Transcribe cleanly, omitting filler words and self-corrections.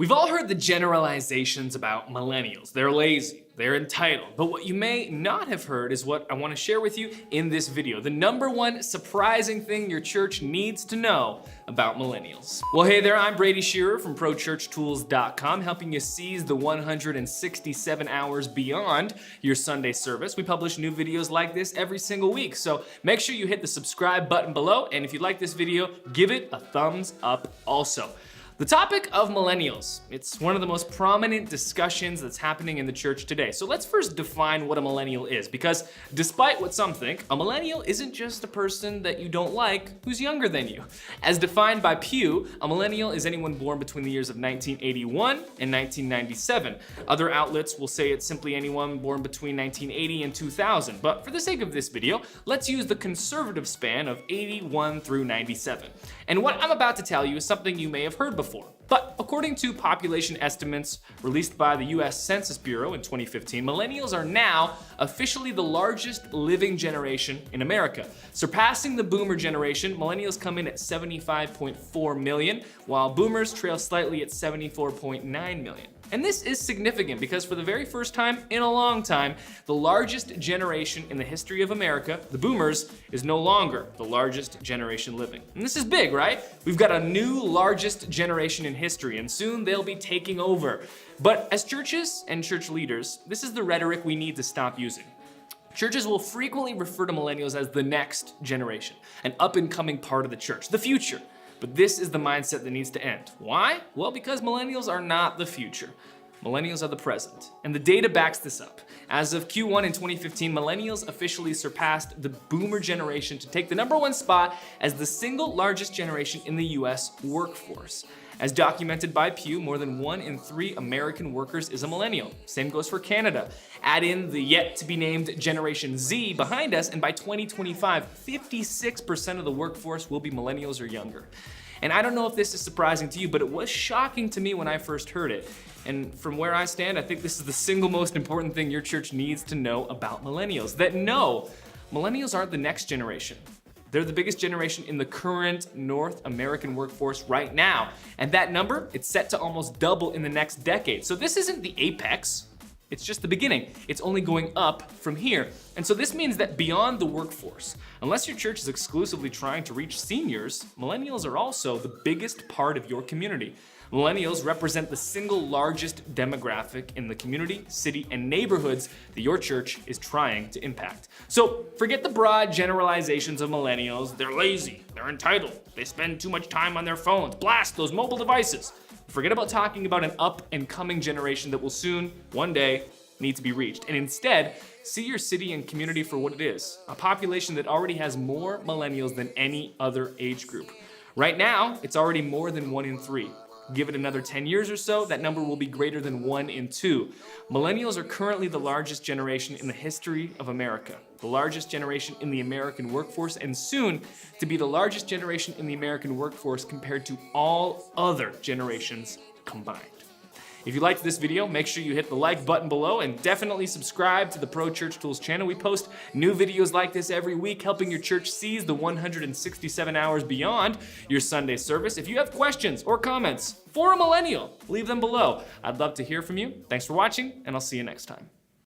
We've all heard the generalizations about millennials. They're lazy, they're entitled. But what you may not have heard is what I want to share with you in this video. The number one surprising thing your church needs to know about millennials. Well, hey there, I'm Brady Shearer from ProChurchTools.com, helping you seize the 167 hours beyond your Sunday service. We publish new videos like this every single week, so make sure you hit the subscribe button below, and if you like this video, give it a thumbs up also. The topic of millennials, it's one of the most prominent discussions that's happening in the church today. So let's first define what a millennial is, because despite what some think, a millennial isn't just a person that you don't like who's younger than you. As defined by Pew, a millennial is anyone born between the years of 1981 and 1997. Other outlets will say it's simply anyone born between 1980 and 2000, but for the sake of this video, let's use the conservative span of 81 through 97. And what I'm about to tell you is something you may have heard before. But according to population estimates released by the US Census Bureau in 2015, millennials are now officially the largest living generation in America. Surpassing the boomer generation, millennials come in at 75.4 million, while boomers trail slightly at 74.9 million. And this is significant because for the very first time in a long time, the largest generation in the history of America, the boomers, is no longer the largest generation living. And this is big, right? We've got a new largest generation in history, and soon they'll be taking over. But as churches and church leaders, this is the rhetoric we need to stop using. Churches will frequently refer to millennials as the next generation, an up-and-coming part of the church, the future. But this is the mindset that needs to end. Why? Well, because millennials are not the future. Millennials are the present. And the data backs this up. As of Q1 in 2015, millennials officially surpassed the boomer generation to take the #1 spot as the single largest generation in the US workforce. As documented by Pew, more than 1 in 3 American workers is a millennial. Same goes for Canada. Add in the yet-to-be-named Generation Z behind us, and by 2025, 56% of the workforce will be millennials or younger. And I don't know if this is surprising to you, but it was shocking to me when I first heard it. And from where I stand, I think this is the single most important thing your church needs to know about millennials. That no, millennials aren't the next generation. They're the biggest generation in the current North American workforce right now. And that number, it's set to almost double in the next decade. So this isn't the apex, it's just the beginning. It's only going up from here. And so this means that beyond the workforce, unless your church is exclusively trying to reach seniors, millennials are also the biggest part of your community. Millennials represent the single largest demographic in the community, city, and neighborhoods that your church is trying to impact. So forget the broad generalizations of millennials. They're lazy, they're entitled, they spend too much time on their phones, blast those mobile devices. Forget about talking about an up-and-coming generation that will soon, one day, need to be reached. And instead, see your city and community for what it is, a population that already has more millennials than any other age group. Right now, it's already more than 1 in 3. Give it another 10 years or so, that number will be greater than 1 in 2. Millennials are currently the largest generation in the history of America, the largest generation in the American workforce, and soon to be the largest generation in the American workforce compared to all other generations combined. If you liked this video, make sure you hit the like button below and definitely subscribe to the Pro Church Tools channel. We post new videos like this every week, helping your church seize the 167 hours beyond your Sunday service. If you have questions or comments for a millennial, leave them below. I'd love to hear from you. Thanks for watching, and I'll see you next time.